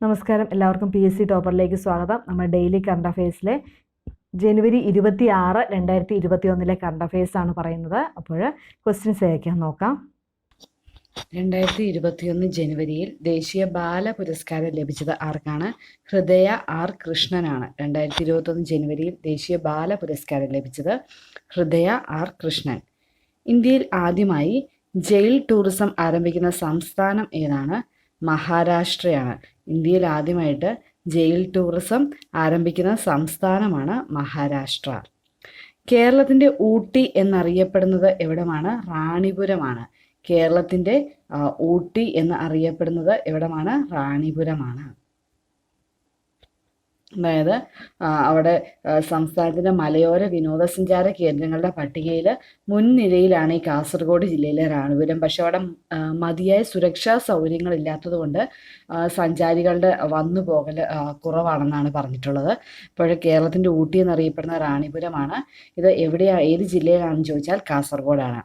നമസ്കാരം, എല്ലാവർക്കും PSC ടോപ്പറിലേക്ക് സ്വാഗതം. നമ്മൾ ഡെയിലി കറണ്ട് അഫയേഴ്സിലെ ജനുവരി 26, 2021 കറണ്ട് അഫയേഴ്സ് ആണ് പറയുന്നത്. അപ്പോൾ ക്വസ്റ്റ്യൻസ് ഏതൊക്കെയാ നോക്കാം. 2021 ജനുവരിയിൽ ദേശീയ ബാല പുരസ്കാരം ലഭിച്ചത് ആർക്കാണ്? ഹൃദയ ആർ കൃഷ്ണനാണ്. 2021 ജനുവരിയിൽ ദേശീയ ബാല പുരസ്കാരം ലഭിച്ചത് ഹൃദയ ആർ കൃഷ്ണൻ. ഇന്ത്യയിൽ ആദ്യമായി ജയിൽ ടൂറിസം ആരംഭിക്കുന്ന സംസ്ഥാനം ഏതാണ്? മഹാരാഷ്ട്രയാണ്. ഇന്ത്യയിൽ ആദ്യമായിട്ട് ജയിൽ ടൂറിസം ആരംഭിക്കുന്ന സംസ്ഥാനമാണ് മഹാരാഷ്ട്ര. കേരളത്തിൻ്റെ ഊട്ടി എന്നറിയപ്പെടുന്നത് എവിടമാണ്? റാണിപുരമാണ്. കേരളത്തിൻ്റെ ഊട്ടി എന്ന് അറിയപ്പെടുന്നത് എവിടമാണ്? റാണിപുരമാണ്. അതായത് അവിടെ സംസ്ഥാനത്തിൻ്റെ മലയോര വിനോദസഞ്ചാര കേന്ദ്രങ്ങളുടെ പട്ടികയിൽ മുൻനിരയിലാണ് ഈ കാസർഗോഡ് ജില്ലയിലെ റാണിപുരം. പക്ഷെ അവിടെ മതിയായ സുരക്ഷാ സൗകര്യങ്ങളില്ലാത്തത് കൊണ്ട് സഞ്ചാരികളുടെ വന്നു പോകൽ കുറവാണെന്നാണ് പറഞ്ഞിട്ടുള്ളത്. അപ്പോൾ കേരളത്തിൻ്റെ ഊട്ടി എന്നറിയപ്പെടുന്ന റാണിപുരമാണ്. ഇത് എവിടെയാണ്, ഏത് ജില്ലയിലാണെന്ന് ചോദിച്ചാൽ കാസർഗോഡാണ്.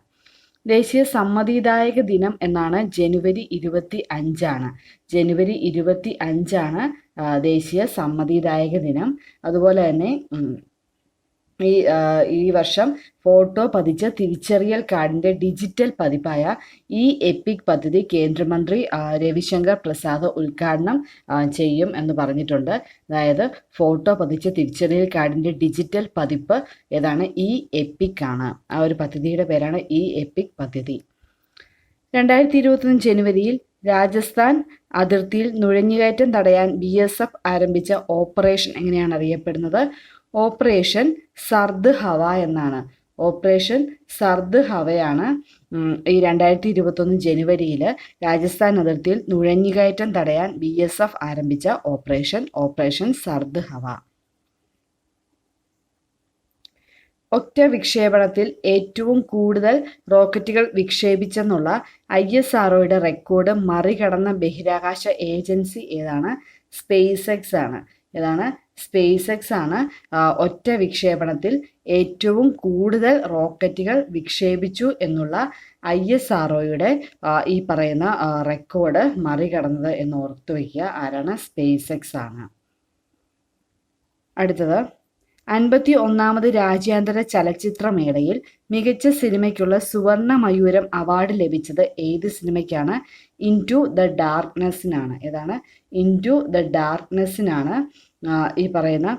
ദേശീയ സമ്മതിദായക ദിനം എന്നാണ് ജനുവരി 25. ജനുവരി 25 ദേശീയ സമ്മതിദായക ദിനം. അതുപോലെ തന്നെ ഈ വർഷം ഫോട്ടോ പതിച്ച തിരിച്ചറിയൽ കാർഡിൻ്റെ ഡിജിറ്റൽ പതിപ്പായ ഈ എപ്പിക് പദ്ധതി കേന്ദ്രമന്ത്രി രവിശങ്കർ പ്രസാദ് ഉദ്ഘാടനം ചെയ്യും എന്ന് പറഞ്ഞിട്ടുണ്ട്. അതായത് ഫോട്ടോ പതിച്ച തിരിച്ചറിയൽ കാർഡിൻ്റെ ഡിജിറ്റൽ പതിപ്പ് ഏതാണ്? ഈ എപ്പിക് ആണ്. ആ ഒരു പദ്ധതിയുടെ പേരാണ് ഈ എപ്പിക് പദ്ധതി. 2021 ജനുവരിയിൽ രാജസ്ഥാൻ അതിർത്തിയിൽ നുഴഞ്ഞുകയറ്റം തടയാൻ BSF ആരംഭിച്ച ഓപ്പറേഷൻ എങ്ങനെയാണ് അറിയപ്പെടുന്നത്? ഓപ്പറേഷൻ സർദ് ഹവ എന്നാണ്. ഓപ്പറേഷൻ സർദ് ഹവയാണ് ഈ 2021 ജനുവരിയിൽ രാജസ്ഥാൻ അതിർത്തിയിൽ നുഴഞ്ഞുകയറ്റം തടയാൻ BSF ആരംഭിച്ച ഓപ്പറേഷൻ സർദ് ഹവ. ഒറ്റ വിക്ഷേപണത്തിൽ ഏറ്റവും കൂടുതൽ റോക്കറ്റുകൾ വിക്ഷേപിച്ചെന്നുള്ള ISROയുടെ റെക്കോർഡ് മറികടന്ന ബഹിരാകാശ ഏജൻസി ഏതാണ്? SpaceX ആണ്. ഏതാണ്? SpaceX ആണ്. ഒറ്റ വിക്ഷേപണത്തിൽ ഏറ്റവും കൂടുതൽ റോക്കറ്റുകൾ വിക്ഷേപിച്ചു എന്നുള്ള ISROയുടെ ഈ പറയുന്ന റെക്കോർഡ് മറികടന്നത് എന്ന് ഓർത്തു വയ്ക്കുക. ആരാണ്? SpaceX ആണ്. അടുത്തത് 51ാമത് രാജ്യാന്തര ചലച്ചിത്രമേളയിൽ മികച്ച സിനിമയ്ക്കുള്ള സുവർണ മയൂരം അവാർഡ് ലഭിച്ചത് ഏത് സിനിമയ്ക്കാണ്? Into the ഡാർക്ക്നെസ്സിനാണ്. ഏതാണ്? ഇൻടു ദ ഡാർക്ക്നെസ്സിനാണ് ഈ പറയുന്ന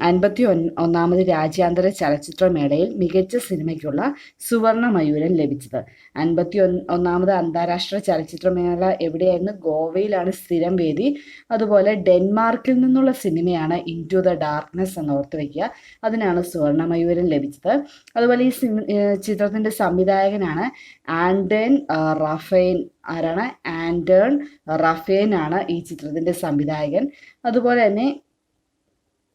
51ാമത് രാജ്യാന്തര ചലച്ചിത്രമേളയിൽ മികച്ച സിനിമയ്ക്കുള്ള സുവർണ മയൂരം ലഭിച്ചത്. 51ാമത് അന്താരാഷ്ട്ര ചലച്ചിത്രമേള എവിടെയായിരുന്നു? ഗോവയിലാണ് സ്ഥിരം വേദി. അതുപോലെ ഡെൻമാർക്കിൽ നിന്നുള്ള സിനിമയാണ് ഇൻടു ദ ഡാർക്ക്നെസ് എന്ന് ഓർത്ത് വയ്ക്കുക. അതിനാണ് സുവർണ മയൂരം ലഭിച്ചത്. അതുപോലെ ഈ ചിത്രത്തിൻ്റെ സംവിധായകനാണ് ആൻഡേൺ റഫേൻ. ആരാണ്? ആൻഡേൺ റഫേൻ ആണ് ഈ ചിത്രത്തിൻ്റെ സംവിധായകൻ. അതുപോലെ തന്നെ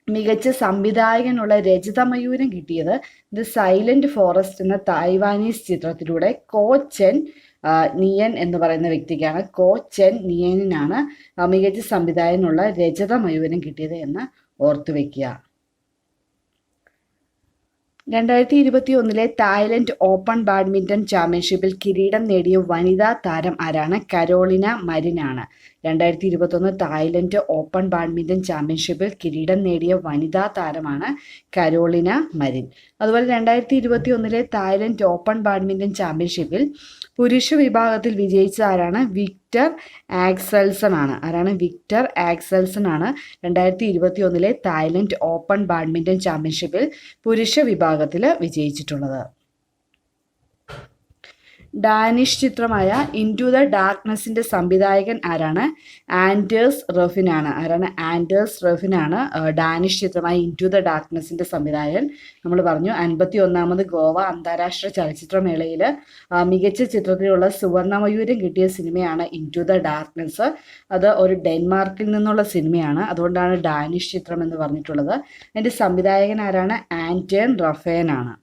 മികച്ച സംവിധായകനുള്ള രജത മയൂരം കിട്ടിയത് ദ സൈലന്റ് ഫോറസ്റ്റ് എന്ന തായ്വാനീസ് ചിത്രത്തിലൂടെ കോ ചെൻ നിയൻ എന്ന് പറയുന്ന വ്യക്തിക്കാണ്. കോ ചെൻ നിയനാണ് മികച്ച സംവിധായകനുള്ള രജത മയൂരം കിട്ടിയത് എന്ന് ഓർത്തു വയ്ക്കുക. 2021 തായ്ലൻഡ് ഓപ്പൺ ബാഡ്മിൻ്റൺ ചാമ്പ്യൻഷിപ്പിൽ കിരീടം നേടിയ വനിതാ താരം ആരാണ്? കരോളിന മരിനാണ്. 2021 തായ്ലൻഡ് ഓപ്പൺ ബാഡ്മിൻ്റൺ ചാമ്പ്യൻഷിപ്പിൽ കിരീടം നേടിയ വനിതാ താരമാണ് കരോളിന മരിൻ. അതുപോലെ 2021 തായ്ലൻഡ് ഓപ്പൺ ബാഡ്മിൻ്റൺ ചാമ്പ്യൻഷിപ്പിൽ പുരുഷ വിഭാഗത്തിൽ വിജയിച്ച ആരാണ്? വിക്ടർ ആക്സൽസൺ ആണ്. ആരാണ്? വിക്ടർ ആക്സൽസൺ ആണ് 2021 തായ്ലൻഡ് ഓപ്പൺ ബാഡ്മിൻ്റൺ ചാമ്പ്യൻഷിപ്പിൽ പുരുഷ വിഭാഗത്തിൽ വിജയിച്ചിട്ടുള്ളത്. ഡാനിഷ് ചിത്രമായ ഇൻടു ദ ഡാർക്ക്നെസ്സിൻ്റെ സംവിധായകൻ ആരാണ്? ആൻഡേഴ്സ് റഫിനാണ്. ആരാണ്? ആൻഡേഴ്സ് റഫിനാണ് ഡാനിഷ് ചിത്രമായ ഇൻടു ദ ഡാർക്ക്നെസ്സിൻ്റെ സംവിധായകൻ. നമ്മൾ പറഞ്ഞു 51ാമത് ഗോവ അന്താരാഷ്ട്ര ചലച്ചിത്രമേളയിൽ മികച്ച ചിത്രത്തിലുള്ള സുവർണ മയൂരം കിട്ടിയ സിനിമയാണ് ഇൻടു ദ ഡാർക്ക്നെസ്. അത് ഒരു ഡെൻമാർക്കിൽ നിന്നുള്ള സിനിമയാണ്. അതുകൊണ്ടാണ് ഡാനിഷ് ചിത്രം എന്ന് പറഞ്ഞിട്ടുള്ളത്. അതിൻ്റെ സംവിധായകൻ ആരാണ്? ആൻഡേൺ റഫേനാണ്.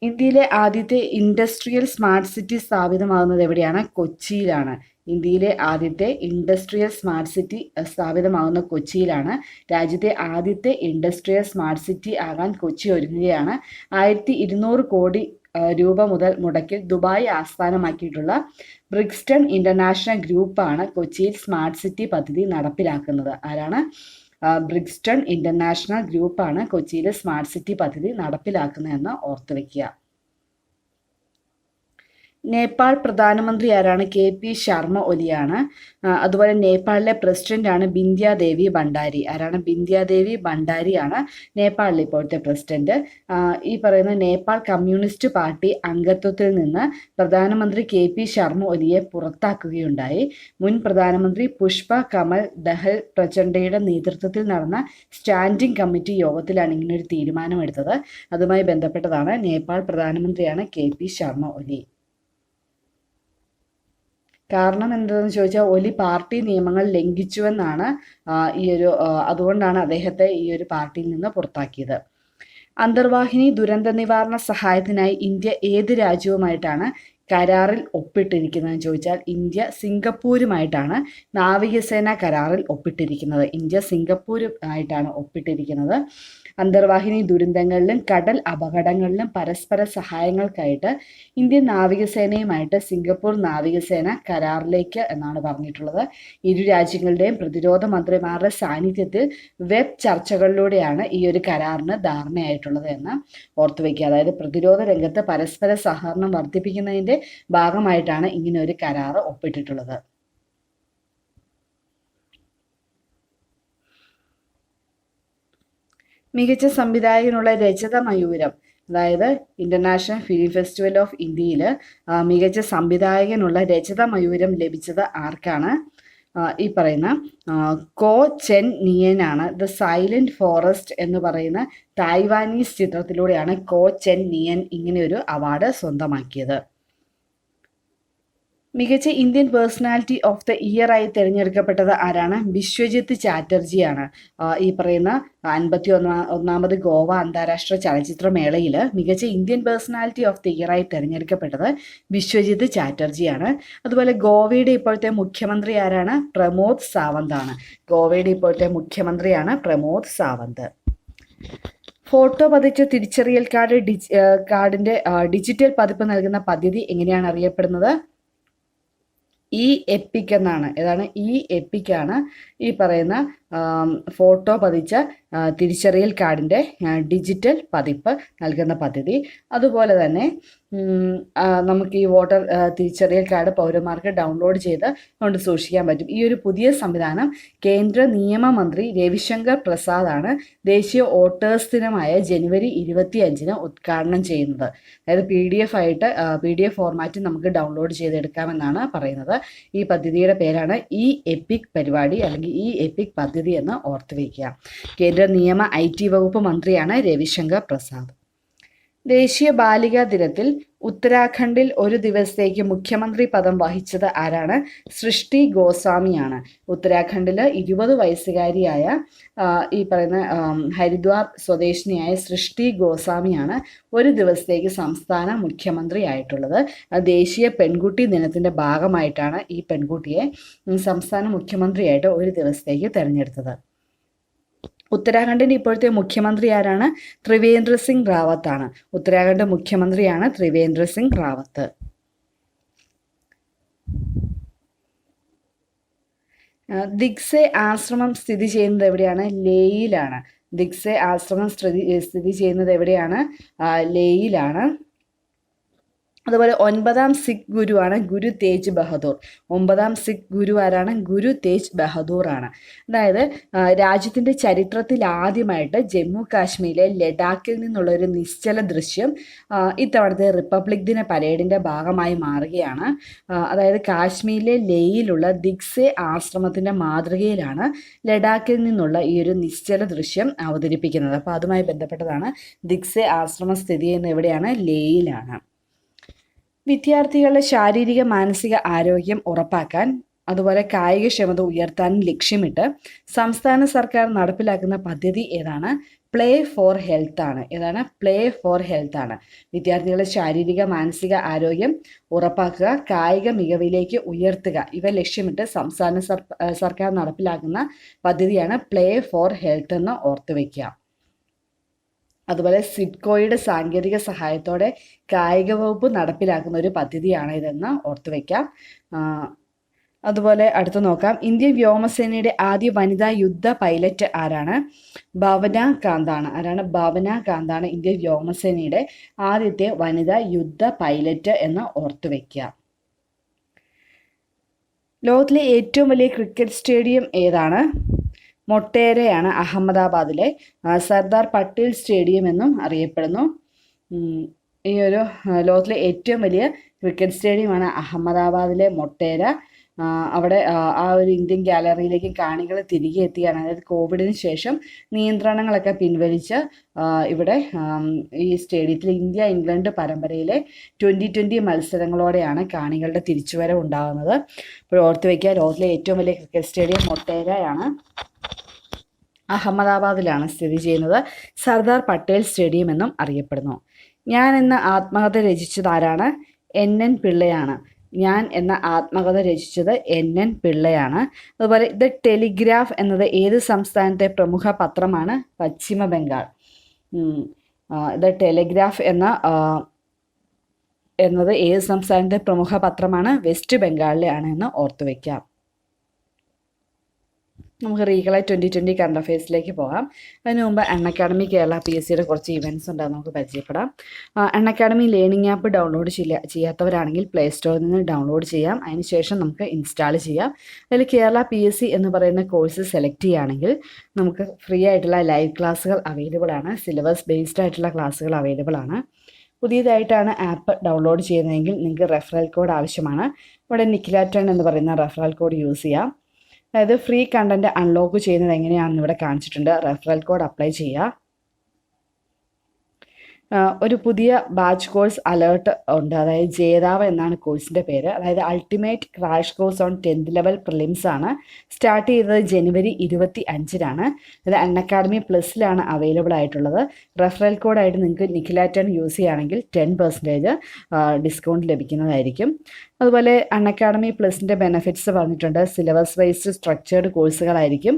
ഇന്ത്യയിലെ ആദ്യത്തെ ഇൻഡസ്ട്രിയൽ സ്മാർട്ട് സിറ്റി സ്ഥാപിതമാകുന്നത് എവിടെയാണ്? കൊച്ചിയിലാണ്. ഇന്ത്യയിലെ ആദ്യത്തെ ഇൻഡസ്ട്രിയൽ സ്മാർട്ട് സിറ്റി സ്ഥാപിതമാകുന്ന കൊച്ചിയിലാണ്. രാജ്യത്തെ ആദ്യത്തെ ഇൻഡസ്ട്രിയൽ സ്മാർട്ട് സിറ്റി ആകാൻ കൊച്ചി ഒരുങ്ങുകയാണ്. 1200 കോടി രൂപ മുതൽ മുടക്കിൽ ദുബായ് ആസ്ഥാനമാക്കിയിട്ടുള്ള ബ്രിക്സ്റ്റൺ ഇന്റർനാഷണൽ ഗ്രൂപ്പാണ് കൊച്ചിയിൽ സ്മാർട്ട് സിറ്റി പദ്ധതി നടപ്പിലാക്കുന്നത്. ആരാണ്? ബ്രിക്സ്റ്റൺ ഇന്റർനാഷണൽ ഗ്രൂപ്പാണ് കൊച്ചിയിൽ സ്മാർട്ട് സിറ്റി പദ്ധതി നടപ്പിലാക്കുന്നതെന്ന് ഓർത്തു വയ്ക്കുക. നേപ്പാൾ പ്രധാനമന്ത്രി ആരാണ്? KP ശർമ്മ ഒലിയാണ്. അതുപോലെ നേപ്പാളിലെ പ്രസിഡന്റാണ് ബിന്ദ്യാദേവി ഭണ്ഡാരി. ആരാണ്? ബിന്ദ്യാദേവി ഭണ്ഡാരിയാണ് നേപ്പാളിലെ ഇപ്പോഴത്തെ പ്രസിഡന്റ്. ഈ പറയുന്ന നേപ്പാൾ കമ്മ്യൂണിസ്റ്റ് പാർട്ടി അംഗത്വത്തിൽ നിന്ന് പ്രധാനമന്ത്രി KP ശർമ്മ ഒലിയെ പുറത്താക്കുകയുണ്ടായി. മുൻ പ്രധാനമന്ത്രി പുഷ്പ കമൽ ദഹൽ പ്രചണ്ഡയുടെ നേതൃത്വത്തിൽ നടന്ന സ്റ്റാൻഡിംഗ് കമ്മിറ്റി യോഗത്തിലാണ് ഇങ്ങനൊരു തീരുമാനമെടുത്തത്. അതുമായി ബന്ധപ്പെട്ടതാണ്. നേപ്പാൾ പ്രധാനമന്ത്രിയാണ് KP ശർമ്മ ഒലി. കാരണം എന്താണെന്ന് ചോദിച്ചാൽ ഒലി പാർട്ടി നിയമങ്ങൾ ലംഘിച്ചുവെന്നാണ് അതുകൊണ്ടാണ് അദ്ദേഹത്തെ ഈ ഒരു പാർട്ടിയിൽ നിന്ന് പുറത്താക്കിയത്. അന്തർവാഹിനി ദുരന്ത നിവാരണ സഹായത്തിനായി ഇന്ത്യ ഏത് രാജ്യവുമായിട്ടാണ് കരാറിൽ ഒപ്പിട്ടിരിക്കുന്നതെന്ന് ചോദിച്ചാൽ ഇന്ത്യ സിംഗപ്പൂരുമായിട്ടാണ് നാവികസേന കരാറിൽ ഒപ്പിട്ടിരിക്കുന്നത്. ഇന്ത്യ സിംഗപ്പൂരുമായിട്ടാണ് ഒപ്പിട്ടിരിക്കുന്നത്. അന്തർവാഹിനി ദുരന്തങ്ങളിലും കടൽ അപകടങ്ങളിലും പരസ്പര സഹായങ്ങൾക്കായിട്ട് ഇന്ത്യൻ നാവികസേനയുമായിട്ട് സിംഗപ്പൂർ നാവികസേന കരാറിലേക്ക് എന്നാണ് പറഞ്ഞിട്ടുള്ളത്. ഇരു രാജ്യങ്ങളുടെയും പ്രതിരോധ മന്ത്രിമാരുടെ സാന്നിധ്യത്തിൽ വെബ് ചർച്ചകളിലൂടെയാണ് ഈ ഒരു കരാറിന് ധാരണയായിട്ടുള്ളത് എന്ന് ഓർത്തുവയ്ക്കുക. അതായത് പ്രതിരോധ രംഗത്ത് പരസ്പര സഹകരണം വർദ്ധിപ്പിക്കുന്നതിൻ്റെ ഭാഗമായിട്ടാണ് ഇങ്ങനെ ഒരു കരാർ ഒപ്പിട്ടിട്ടുള്ളത്. മികച്ച സംവിധായകനുള്ള രജത മയൂരം, അതായത് ഇന്റർനാഷണൽ ഫിലിം ഫെസ്റ്റിവൽ ഓഫ് ഇന്ത്യയിൽ മികച്ച സംവിധായകനുള്ള രജത മയൂരം ലഭിച്ചത് ആർക്കാണ്? ഈ പറയുന്ന കോ ചെൻ നിയനാണ്. ദ സൈലന്റ് ഫോറസ്റ്റ് എന്ന് പറയുന്ന തായ്വാനീസ് ചിത്രത്തിലൂടെയാണ് കോ ചെൻ നിയൻ ഇങ്ങനെ ഒരു അവാർഡ് സ്വന്തമാക്കിയത്. മികച്ച Indian personality of the year ആയി തിരഞ്ഞെടുക്കപ്പെട്ടത് ആരാണ്? ബിശ്വജിത്ത് ചാറ്റർജിയാണ്. ഈ പറയുന്ന 51ാമത് ഗോവ അന്താരാഷ്ട്ര ചലച്ചിത്രമേളയിൽ മികച്ച Indian personality of the year ആയി തിരഞ്ഞെടുക്കപ്പെട്ടത് ബിശ്വജിത്ത് ചാറ്റർജിയാണ്. അതുപോലെ ഗോവയുടെ ഇപ്പോഴത്തെ മുഖ്യമന്ത്രി ആരാണ്? പ്രമോദ് സാവന്ത് ആണ്. ഗോവയുടെ ഇപ്പോഴത്തെ മുഖ്യമന്ത്രിയാണ് പ്രമോദ് സാവന്ത്. ഫോട്ടോ പതിച്ച തിരിച്ചറിയൽ കാർഡിന്റെ ഡിജിറ്റൽ പതിപ്പ് നൽകുന്ന പദ്ധതി എങ്ങനെയാണ് അറിയപ്പെടുന്നത്? എപ്പിക് എന്നാണ്. ഏതാണ്? എപ്പിക്കാണ് ഈ പറയുന്ന ഫോട്ടോ പതിച്ച തിരിച്ചറിയൽ കാർഡിൻ്റെ ഡിജിറ്റൽ പതിപ്പ് നൽകുന്ന പദ്ധതി. അതുപോലെ തന്നെ നമുക്ക് ഈ വോട്ടർ തിരിച്ചറിയൽ കാർഡ് പൗരന്മാർക്ക് ഡൗൺലോഡ് ചെയ്ത് കൊണ്ട് സൂക്ഷിക്കാൻ പറ്റും. ഈ ഒരു പുതിയ സംവിധാനം കേന്ദ്ര നിയമമന്ത്രി രവിശങ്കർ പ്രസാദാണ് ദേശീയ വോട്ടേഴ്സ് ദിനമായ ജനുവരി 25 ഉദ്ഘാടനം ചെയ്യുന്നത്. അതായത് PDF ഫോർമാറ്റിൽ നമുക്ക് ഡൗൺലോഡ് ചെയ്തെടുക്കാമെന്നാണ് പറയുന്നത്. ഈ പദ്ധതിയുടെ പേരാണ് എപ്പിക് പരിപാടി അല്ലെങ്കിൽ എപ്പിക് പദ്ധതി എന്ന് ഓർത്തു വയ്ക്കുക. കേന്ദ്ര നിയമ IT വകുപ്പ് മന്ത്രിയാണ് രവിശങ്കർ പ്രസാദ്. ദേശീയ ബാലികാ ദിനത്തിൽ ഉത്തരാഖണ്ഡിൽ ഒരു ദിവസത്തേക്ക് മുഖ്യമന്ത്രി പദം വഹിച്ചത് ആരാണ്? സൃഷ്ടി ഗോസ്വാമിയാണ്. ഉത്തരാഖണ്ഡിൽ 20 വയസ്സുകാരിയായ ഈ പറയുന്ന ഹരിദ്വാർ സ്വദേശിനിയായ സൃഷ്ടി ഗോസ്വാമിയാണ് ഒരു ദിവസത്തേക്ക് സംസ്ഥാന മുഖ്യമന്ത്രി ആയിട്ടുള്ളത്. ദേശീയ പെൺകുട്ടി ദിനത്തിൻ്റെ ഭാഗമായിട്ടാണ് ഈ പെൺകുട്ടിയെ സംസ്ഥാന മുഖ്യമന്ത്രിയായിട്ട് ഒരു ദിവസത്തേക്ക് തിരഞ്ഞെടുത്തത്. ഉത്തരാഖണ്ഡിൻ്റെ ഇപ്പോഴത്തെ മുഖ്യമന്ത്രി ആരാണ്? ത്രിവേന്ദ്ര സിംഗ് റാവത്ത് ആണ്. ഉത്തരാഖണ്ഡ് മുഖ്യമന്ത്രിയാണ് ത്രിവേന്ദ്ര സിംഗ് റാവത്ത്. ദിഗ്സെ ആശ്രമം സ്ഥിതി ചെയ്യുന്നത് എവിടെയാണ്? ലേയിലാണ്. ദിഗ്സെ ആശ്രമം സ്ഥിതി ചെയ്യുന്നത് എവിടെയാണ്? ലേയിലാണ്. അതുപോലെ 9ാം സിഖ് ഗുരുവാണ് ഗുരു തേജ് ബഹദൂർ. 9ാം സിഖ് ഗുരു ആരാണ്? ഗുരു തേജ് ബഹദൂർ ആണ്. അതായത് രാജ്യത്തിൻ്റെ ചരിത്രത്തിൽ ആദ്യമായിട്ട് ജമ്മു കാശ്മീരിലെ ലഡാക്കിൽ നിന്നുള്ള ഒരു നിശ്ചല ദൃശ്യം ഇത്തവണത്തെ റിപ്പബ്ലിക് ദിന പരേഡിൻ്റെ ഭാഗമായി മാറുകയാണ്. അതായത് കാശ്മീരിലെ ലേയിലുള്ള ദിഗ്സെ ആശ്രമത്തിൻ്റെ മാതൃകയിലാണ് ലഡാക്കിൽ നിന്നുള്ള ഈ ഒരു നിശ്ചല ദൃശ്യം അവതരിപ്പിക്കുന്നത്. അപ്പോൾ അതുമായി ബന്ധപ്പെട്ടതാണ്. ദിഗ്സെ ആശ്രമം സ്ഥിതി ചെയ്യുന്നത് എവിടെയാണ്? ലേയിലാണ്. വിദ്യാർത്ഥികളുടെ ശാരീരിക മാനസിക ആരോഗ്യം ഉറപ്പാക്കാൻ അതുപോലെ കായികക്ഷമത ഉയർത്താൻ ലക്ഷ്യമിട്ട് സംസ്ഥാന സർക്കാർ നടപ്പിലാക്കുന്ന പദ്ധതി ഏതാണ്? പ്ലേ ഫോർ ഹെൽത്ത് ആണ്. ഏതാണ്? പ്ലേ ഫോർ ഹെൽത്ത് ആണ്. വിദ്യാർത്ഥികളുടെ ശാരീരിക മാനസിക ആരോഗ്യം ഉറപ്പാക്കുക, കായിക മികവിലേക്ക് ഉയർത്തുക, ഇവ ലക്ഷ്യമിട്ട് സംസ്ഥാന സർക്കാർ നടപ്പിലാക്കുന്ന പദ്ധതിയാണ് പ്ലേ ഫോർ ഹെൽത്ത് എന്ന് ഓർത്തു വയ്ക്കുക. അതുപോലെ സിഡ്കോയുടെ സാങ്കേതിക സഹായത്തോടെ കായിക വകുപ്പ് നടപ്പിലാക്കുന്ന ഒരു പദ്ധതിയാണ് ഇതെന്ന് ഓർത്തു വയ്ക്കാം. അതുപോലെ അടുത്ത് നോക്കാം. ഇന്ത്യൻ വ്യോമസേനയുടെ ആദ്യ വനിതാ യുദ്ധ പൈലറ്റ് ആരാണ്? ഭാവന കാന്താണ്. ആരാണ്? ഭാവന കാന്താണ് ഇന്ത്യൻ വ്യോമസേനയുടെ ആദ്യത്തെ വനിതാ യുദ്ധ പൈലറ്റ് എന്ന് ഓർത്തു വയ്ക്കുക. ലോകത്തിലെ ഏറ്റവും വലിയ ക്രിക്കറ്റ് സ്റ്റേഡിയം ഏതാണ്? മൊട്ടേരയാണ്, അഹമ്മദാബാദിലെ. സർദാർ പട്ടേൽ സ്റ്റേഡിയം എന്നും അറിയപ്പെടുന്നു. ഈ ഒരു ലോകത്തിലെ ഏറ്റവും വലിയ ക്രിക്കറ്റ് സ്റ്റേഡിയമാണ് അഹമ്മദാബാദിലെ മൊട്ടേര. അവിടെ ആ ഒരു ഇന്ത്യൻ ഗാലറിയിലേക്ക് കാണികൾ തിരികെ എത്തിയാണ്. അതായത് കോവിഡിന് ശേഷം നിയന്ത്രണങ്ങളൊക്കെ പിൻവലിച്ച് ഇവിടെ ഈ സ്റ്റേഡിയത്തിൽ ഇന്ത്യ ഇംഗ്ലണ്ട് പരമ്പരയിലെ 2020 മത്സരങ്ങളോടെയാണ് കാണികളുടെ തിരിച്ചുവരവ് ഉണ്ടാകുന്നത്. അപ്പോൾ ഓർത്ത് വയ്ക്കുക, ലോകത്തിലെ ഏറ്റവും വലിയ ക്രിക്കറ്റ് സ്റ്റേഡിയം മൊട്ടേരയാണ്, അഹമ്മദാബാദിലാണ് സ്ഥിതി ചെയ്യുന്നത്. സർദാർ പട്ടേൽ സ്റ്റേഡിയം എന്നും അറിയപ്പെടുന്നു. ഞാൻ എന്ന ആത്മകഥ രചിച്ചത് ആരാണ്? NN പിള്ളയാണ്. ഞാൻ എന്ന ആത്മകഥ രചിച്ചത് NN പിള്ളയാണ്. അതുപോലെ ദ ടെലിഗ്രാഫ് എന്നത് ഏത് സംസ്ഥാനത്തെ പ്രമുഖ പത്രമാണ്? പശ്ചിമ ബംഗാൾ. ദ ടെലിഗ്രാഫ് എന്നത് ഏത് സംസ്ഥാനത്തെ പ്രമുഖ പത്രമാണ്? വെസ്റ്റ് ബംഗാളിലെയാണ് എന്ന് ഓർത്തു വയ്ക്കാം. നമുക്ക് റീകളായി 2020 കറണ്ട് അഫയേഴ്സിലേക്ക് പോകാം. അതിന് മുമ്പ് അൺഅക്കാഡമി കേരള PSCയുടെ കുറച്ച് ഇവൻറ്റ്സ് ഉണ്ട്, നമുക്ക് പരിചയപ്പെടാം. അൺഅക്കാഡമി ലേണിംഗ് ആപ്പ് ഡൗൺലോഡ് ചെയ്യാത്തവരാണെങ്കിൽ പ്ലേ സ്റ്റോറിൽ നിന്ന് ഡൗൺലോഡ് ചെയ്യാം. അതിനുശേഷം നമുക്ക് ഇൻസ്റ്റാൾ ചെയ്യാം. അതിൽ കേരള PSC എന്ന് പറയുന്ന കോഴ്സ് സെലക്ട് ചെയ്യുകയാണെങ്കിൽ നമുക്ക് ഫ്രീ ആയിട്ടുള്ള ലൈവ് ക്ലാസ്സുകൾ അവൈലബിൾ ആണ്. സിലബസ് ബേസ്ഡ് ആയിട്ടുള്ള ക്ലാസ്സുകൾ അവൈലബിൾ ആണ്. പുതിയതായിട്ടാണ് ആപ്പ് ഡൗൺലോഡ് ചെയ്യുന്നതെങ്കിൽ നിങ്ങൾക്ക് റെഫറൽ കോഡ് ആവശ്യമാണ്. ഇവിടെ നിഖില10 എന്ന് പറയുന്ന റെഫറൽ കോഡ് യൂസ് ചെയ്യാം. അതായത് ഫ്രീ കണ്ടന്റ് അൺലോക്ക് ചെയ്യുന്നത് എങ്ങനെയാണെന്ന് ഇവിടെ കാണിച്ചിട്ടുണ്ട്. റെഫറൽ കോഡ് അപ്ലൈ ചെയ്യുക. ഒരു പുതിയ ബാച്ച് കോഴ്സ് അലേർട്ട് ഉണ്ട്. അതായത് ജേതാവ് എന്നാണ് കോഴ്സിൻ്റെ പേര്. അതായത് ultimate crash course on 10th level prelims ആണ്. സ്റ്റാർട്ട് ചെയ്തത് ജനുവരി 25-നാണ്. അത് അൺഅക്കാഡമി പ്ലസിലാണ് അവൈലബിൾ ആയിട്ടുള്ളത്. റെഫറൽ കോഡായിട്ട് നിങ്ങൾക്ക് നിഖില10 യൂസ് ചെയ്യുകയാണെങ്കിൽ 10% ഡിസ്കൗണ്ട് ലഭിക്കുന്നതായിരിക്കും. അതുപോലെ അൺഅക്കാഡമി പ്ലസിൻ്റെ ബെനിഫിറ്റ്സ് പറഞ്ഞിട്ടുണ്ട്. സിലബസ് വൈസ്ഡ് സ്ട്രക്ചേർഡ് കോഴ്സുകളായിരിക്കും.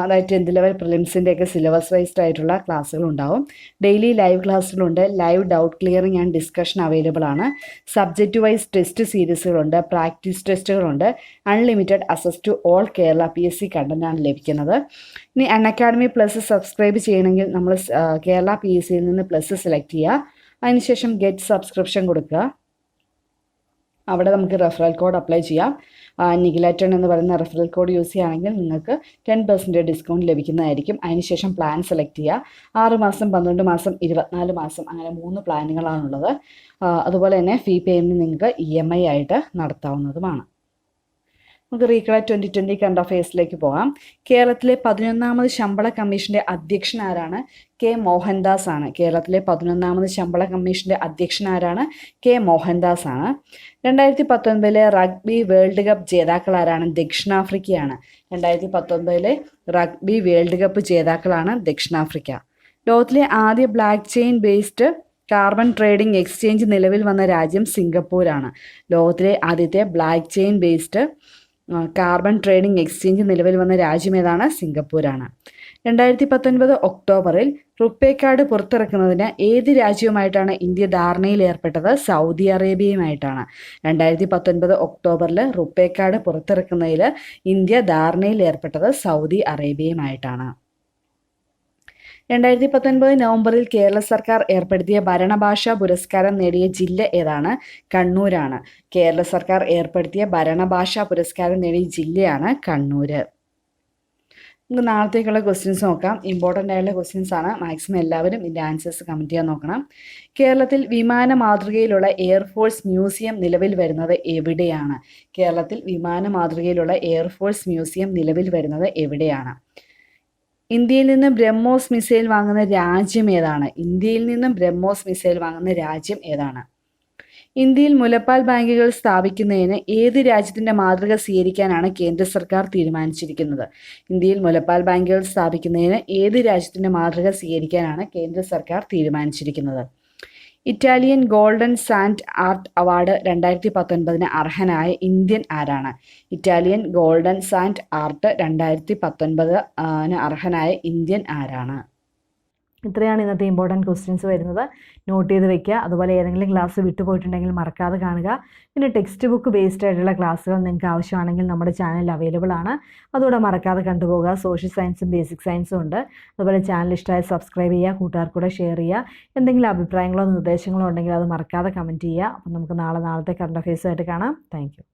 അതായത് 10th ലെവൽ പ്രിലിംസിൻ്റെയൊക്കെ സിലബസ് വൈസ്ഡ് ആയിട്ടുള്ള ക്ലാസ്സുകൾ ഉണ്ടാവും. ഡെയിലി ലൈവ് ക്ലാസ്സുകളുണ്ട്. Live doubt clearing and discussion available ആണ്. സബ്ജക്റ്റ് വൈസ് ടെസ്റ്റ് സീരീസുകളുണ്ട്. പ്രാക്ടീസ് ടെസ്റ്റുകളുണ്ട്. Unlimited access to all Kerala PSC കണ്ടന്റാണ് ലഭിക്കുന്നത്. ഇനി അൺഅക്കാഡമി പ്ലസ് സബ്സ്ക്രൈബ് ചെയ്യണമെങ്കിൽ നമ്മൾ കേരള PSCയിൽ നിന്ന് പ്ലസ് സെലക്ട് ചെയ്യുക. അതിനുശേഷം ഗെറ്റ് സബ്സ്ക്രിപ്ഷൻ കൊടുക്കുക. അവിടെ നമുക്ക് റെഫറൽ കോഡ് അപ്ലൈ ചെയ്യാം. നിഖില10 എന്ന് പറയുന്ന റെഫറൽ കോഡ് യൂസ് ചെയ്യുകയാണെങ്കിൽ നിങ്ങൾക്ക് 10% ഡിസ്കൗണ്ട് ലഭിക്കുന്നതായിരിക്കും. അതിനുശേഷം പ്ലാൻ സെലക്ട് ചെയ്യുക. 6 മാസം, 12 മാസം, 24 മാസം അങ്ങനെ 3 പ്ലാനുകളാണുള്ളത്. അതുപോലെ തന്നെ ഫീ പേയ്മെൻറ്റ് നിങ്ങൾക്ക് EMI ആയിട്ട് നടത്താവുന്നതുമാണ്. നമുക്ക് റീകളക്ട് 2020 കറണ്ട് അഫയേഴ്സിലേക്ക് പോകാം. കേരളത്തിലെ 11ാമത് ശമ്പള കമ്മീഷൻ്റെ അധ്യക്ഷൻ ആരാണ്? K. മോഹൻദാസ് ആണ്. കേരളത്തിലെ 11ാമത് ശമ്പള കമ്മീഷൻ്റെ അധ്യക്ഷൻ ആരാണ്? K. മോഹൻദാസ് ആണ്. 2019 റഗ്ബി വേൾഡ് കപ്പ് ജേതാക്കൾ ആരാണ്? ദക്ഷിണാഫ്രിക്കയാണ്. 2019 റഗ്ബി വേൾഡ് കപ്പ് ജേതാക്കളാണ് ദക്ഷിണാഫ്രിക്ക. ലോകത്തിലെ ആദ്യ black chain based carbon trading exchange നിലവിൽ വന്ന രാജ്യം സിംഗപ്പൂരാണ്. ലോകത്തിലെ ആദ്യത്തെ black chain based carbon trading exchange നിലവിൽ വന്ന രാജ്യം ഏതാണ്? സിംഗപ്പൂരാണ്. 2019 ഒക്ടോബറിൽ റുപ്പേ കാർഡ് പുറത്തിറക്കുന്നതിന് ഏത് രാജ്യവുമായിട്ടാണ് ഇന്ത്യ ധാരണയിൽ ഏർപ്പെട്ടത്? സൗദി അറേബ്യയുമായിട്ടാണ്. 2019 ഒക്ടോബറിൽ റുപ്പേ കാർഡ് പുറത്തിറക്കുന്നതിൽ ഇന്ത്യ ധാരണയിൽ ഏർപ്പെട്ടത് സൗദി അറേബ്യയുമായിട്ടാണ്. 2019 നവംബറിൽ കേരള സർക്കാർ ഏർപ്പെടുത്തിയ ഭരണഭാഷാ പുരസ്കാരം നേടിയ ജില്ല ഏതാണ്? കണ്ണൂരാണ്. കേരള സർക്കാർ ഏർപ്പെടുത്തിയ ഭരണഭാഷാ പുരസ്കാരം നേടിയ ജില്ലയാണ് കണ്ണൂര്. നമുക്ക് നാളത്തേക്കുള്ള ക്വസ്റ്റ്യൻസ് നോക്കാം. ഇമ്പോർട്ടൻ്റ് ആയിട്ടുള്ള ക്വസ്റ്റ്യൻസ് ആണ്. മാക്സിമം എല്ലാവരും ഇതിൻ്റെ ആൻസേഴ്സ് കമൻറ്റ് ചെയ്യാൻ നോക്കണം. കേരളത്തിൽ വിമാന മാതൃകയിലുള്ള എയർഫോഴ്സ് മ്യൂസിയം നിലവിൽ വരുന്നത് എവിടെയാണ്? കേരളത്തിൽ വിമാന മാതൃകയിലുള്ള എയർഫോഴ്സ് മ്യൂസിയം നിലവിൽ വരുന്നത് എവിടെയാണ്? ഇന്ത്യയിൽ നിന്ന് ബ്രഹ്മോസ് മിസൈൽ വാങ്ങുന്ന രാജ്യം ഏതാണ്? ഇന്ത്യയിൽ നിന്നും ബ്രഹ്മോസ് മിസൈൽ വാങ്ങുന്ന രാജ്യം ഏതാണ്? ഇന്ത്യയിൽ മുലപ്പാൽ ബാങ്കുകൾ സ്ഥാപിക്കുന്നതിന് ഏത് രാജ്യത്തിൻ്റെ മാതൃക സ്വീകരിക്കാനാണ് കേന്ദ്ര സർക്കാർ തീരുമാനിച്ചിരിക്കുന്നത്? ഇന്ത്യയിൽ മുലപ്പാൽ ബാങ്കുകൾ സ്ഥാപിക്കുന്നതിന് ഏത് രാജ്യത്തിൻ്റെ മാതൃക സ്വീകരിക്കാനാണ് കേന്ദ്ര സർക്കാർ തീരുമാനിച്ചിരിക്കുന്നത്? Italian golden sand art award 2019 അർഹനായ ഇന്ത്യൻ ആരാണ്? ഇറ്റാലിയൻ ഗോൾഡൻ സാൻഡ് ആർട്ട് 2019 അർഹനായ ഇന്ത്യൻ ആരാണ്? ഇത്രയാണ് ഇന്നത്തെ ഇമ്പോർട്ടൻറ്റ് ക്വസ്റ്റ്യൻസ് വരുന്നത്. നോട്ട് ചെയ്ത് വെക്കുക. അതുപോലെ ഏതെങ്കിലും ക്ലാസ് വിട്ടുപോയിട്ടുണ്ടെങ്കിൽ മറക്കാതെ കാണുക. പിന്നെ ടെക്സ്റ്റ് ബുക്ക് ബേസ്ഡ് ആയിട്ടുള്ള ക്ലാസ്സുകൾ നിങ്ങൾക്ക് ആവശ്യമാണെങ്കിൽ നമ്മുടെ ചാനലിൽ അവൈലബിൾ ആണ്. അതുകൂടെ മറക്കാതെ കണ്ടുപോകുക. സോഷ്യൽ സയൻസും ബേസിക് സയൻസും ഉണ്ട്. അതുപോലെ ചാനൽ ഇഷ്ടമായി സബ്സ്ക്രൈബ് ചെയ്യുക, കൂട്ടുകാർക്കൂടെ ഷെയർ ചെയ്യുക. എന്തെങ്കിലും അഭിപ്രായങ്ങളോ നിർദ്ദേശങ്ങളോ ഉണ്ടെങ്കിൽ അത് മറക്കാതെ കമൻറ്റ് ചെയ്യുക. അപ്പം നമുക്ക് നാളത്തെ കറണ്ട് അഫയേഴ്സുമായിട്ട് കാണാം. Thank you.